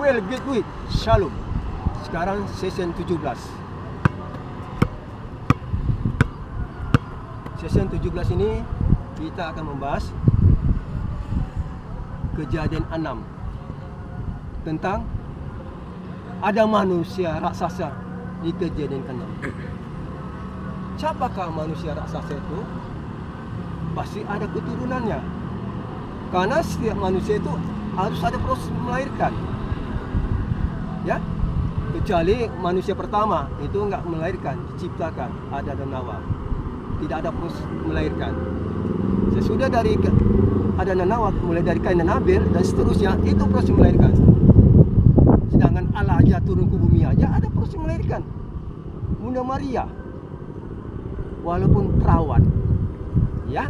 Well Gateway. Shalom. Sekarang session 17. Session 17 ini kita akan membahas kejadian 6 tentang ada manusia raksasa di kejadian ke-6. Siapakah manusia raksasa itu? Pasti ada keturunannya. Karena setiap manusia itu harus ada proses melahirkan. Ya, kecuali manusia pertama itu enggak melahirkan, diciptakan, ada dan Hawa. Tidak ada proses melahirkan. Sesudah dari ada dan Hawa, mulai dari Kain dan Habel dan seterusnya, itu proses melahirkan. Sedangkan Allah aja turun ke bumi aja ada proses melahirkan. Bunda Maria, walaupun perawan, ya,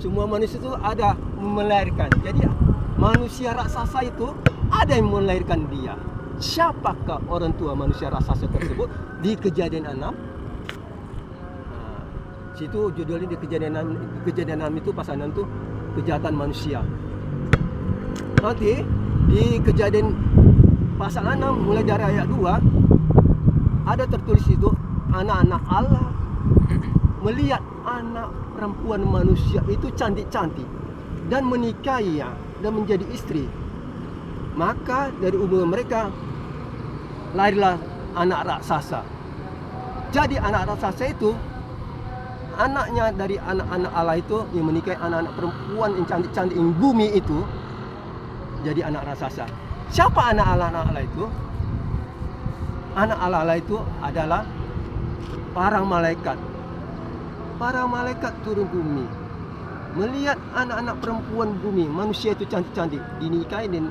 semua manusia itu ada melahirkan. Jadi manusia raksasa itu ada yang melahirkan dia. Siapakah orang tua manusia raksasa tersebut di kejadian 6? Situ judulnya di kejadian 6 itu pasal 6 itu kejahatan manusia. Nanti di kejadian pasal 6 mulai dari ayat 2 ada tertulis itu anak-anak Allah melihat anak perempuan manusia itu cantik-cantik dan menikahinya dan menjadi istri. Maka dari hubungan mereka lahirlah anak raksasa. Jadi anak raksasa itu anaknya dari anak-anak Allah itu yang menikahi anak-anak perempuan yang cantik-cantik yang bumi itu, jadi anak raksasa. Siapa anak Allah itu? Anak Allah itu adalah para malaikat. Para malaikat turun bumi melihat anak-anak perempuan bumi, manusia itu cantik-cantik, dinikahi dan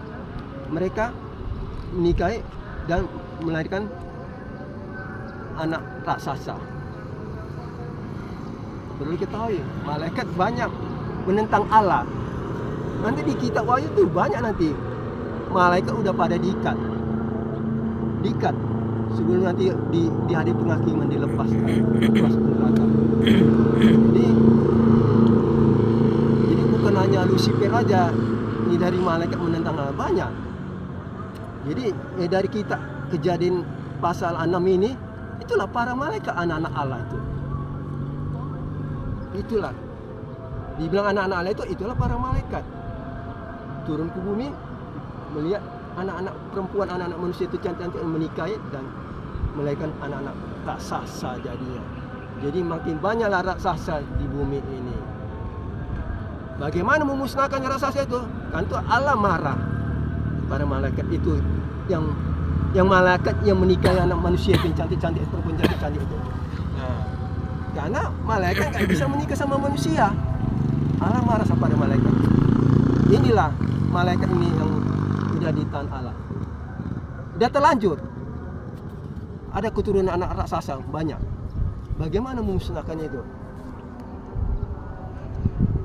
mereka menikahi dan melahirkan anak raksasa. Perlu diketahui, malaikat banyak menentang Allah. Nanti di kitab Wahyu tuh banyak nanti malaikat udah pada diikat sebelum nanti di hari penghakiman dilepaskan keluar neraka. Jadi bukan hanya Lucifer aja, ini dari malaikat menentang Allah banyak. Jadi dari kita kejadian pasal 6 ini, itulah para malaikat anak-anak Allah itu. Itulah dibilang anak-anak Allah itu, itulah para malaikat turun ke bumi melihat anak-anak perempuan, anak-anak manusia itu cantik-cantik menikahi dan melahirkan anak-anak raksasa jadinya. Jadi makin banyaklah raksasa di bumi ini. Bagaimana memusnahkan raksasa itu? Kan itu Allah marah pada malaikat itu yang malaikat yang menikahi anak manusia yang cantik-cantik, perempuan cantik-cantik itu. Karena malaikat nggak bisa menikah sama manusia. Allah marah pada malaikat. Inilah malaikat ini yang udah ditahan Allah. Udah terlanjur. Ada keturunan anak raksasa banyak. Bagaimana memusnahkannya itu?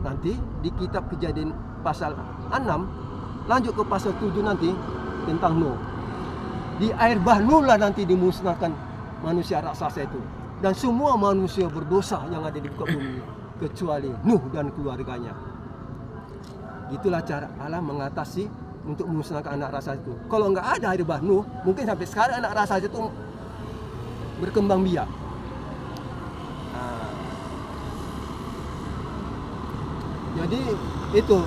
Nanti di kitab Kejadian pasal 6 lanjut ke pasal 7 nanti tentang Nuh. Di air bah Nuh lah nanti dimusnahkan manusia raksasa itu. Dan semua manusia berdosa yang ada di muka bumi kecuali Nuh dan keluarganya. Itulah cara Allah mengatasi untuk memusnahkan anak raksasa itu. Kalau nggak ada air bah Nuh, mungkin sampai sekarang anak raksasa itu berkembang biak. Jadi itu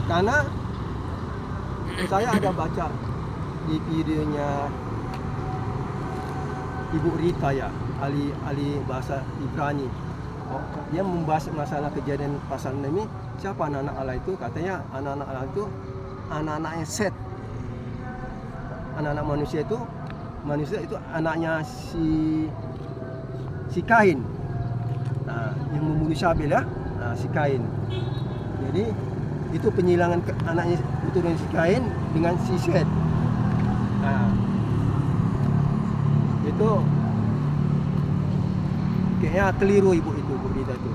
karena saya ada baca di videonya Ibu Rita ya, ahli bahasa Ibrani. Dia membahas masalah kejadian pasal 6 ini. Siapa anak-anak Allah itu? Katanya anak-anak Allah itu anak-anaknya Set. Anak-anak manusia itu anaknya si Kain. Yang membunuh Syabel ya. Si Kain. Jadi itu penyilangan anaknya keturunan si Kain dengan si Set. Itu kayaknya keliru ibu Rita itu.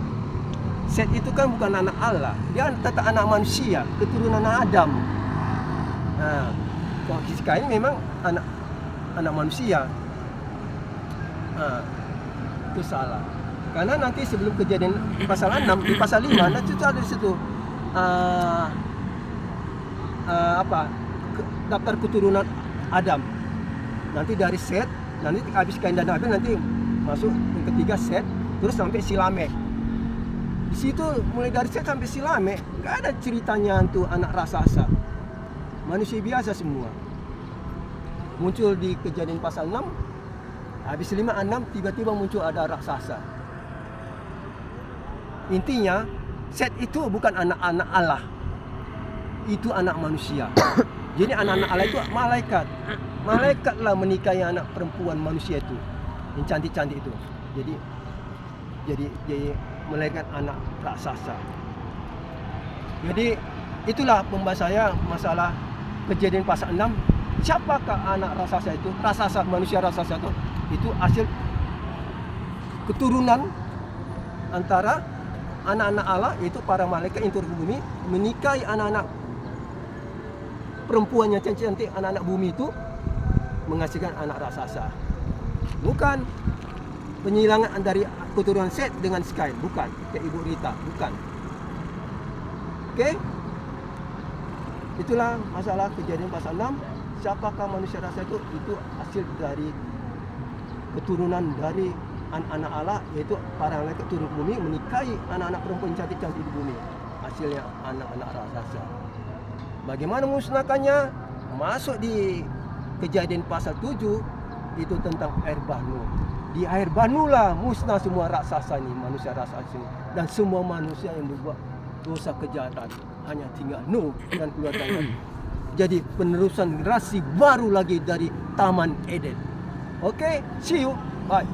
Set itu kan bukan anak Allah, dia tetap anak manusia, keturunan Adam. Kalau si Kain memang anak manusia. Itu salah. Karena nanti sebelum kejadian pasal 6, di pasal 5 nanti itu ada di situ daftar keturunan Adam. Nanti dari Set, nanti habis Kain dan Abel, nanti masuk yang ketiga Set, terus sampai si Lamek. Di situ mulai dari Set sampai si Lamek nggak ada ceritanya untuk anak raksasa. Manusia biasa semua. Muncul di Kejadian pasal 6, habis 5-6 tiba-tiba muncul ada raksasa. Intinya Set itu bukan anak-anak Allah, itu anak manusia. Jadi anak-anak Allah itu malaikat. Malaikatlah menikahi anak perempuan manusia itu, yang cantik-cantik itu. Jadi malaikat anak raksasa. Jadi itulah pembahasan saya masalah Kejadian pasal 6. Siapakah anak raksasa itu? Raksasa, manusia raksasa itu hasil keturunan antara anak-anak Allah, yaitu para malaikat yang turun ke bumi, menikahi anak-anak perempuan yang cantik-cantik, anak-anak bumi itu, menghasilkan anak raksasa. Bukan penyilangan dari keturunan Set dengan Kain, bukan. Kayak Ibu Rita, bukan. Oke? Itulah masalah Kejadian pasal 6. Siapakah manusia raksasa itu? Itu hasil dari keturunan dari anak-anak Allah, yaitu para malaikat turun ke bumi menikahi anak-anak perempuan cantik-cantik di bumi. Hasilnya anak-anak raksasa. Bagaimana musnahkannya? Masuk di Kejadian pasal 7, itu tentang air banu. Di air banulah musnah semua raksasa ini, manusia raksasa ini, dan semua manusia yang berbuat dosa kejahatan. Hanya tinggal Nuh dan keluarganya. Jadi penerusan generasi baru lagi dari Taman Eden. Oke, see you. Bye.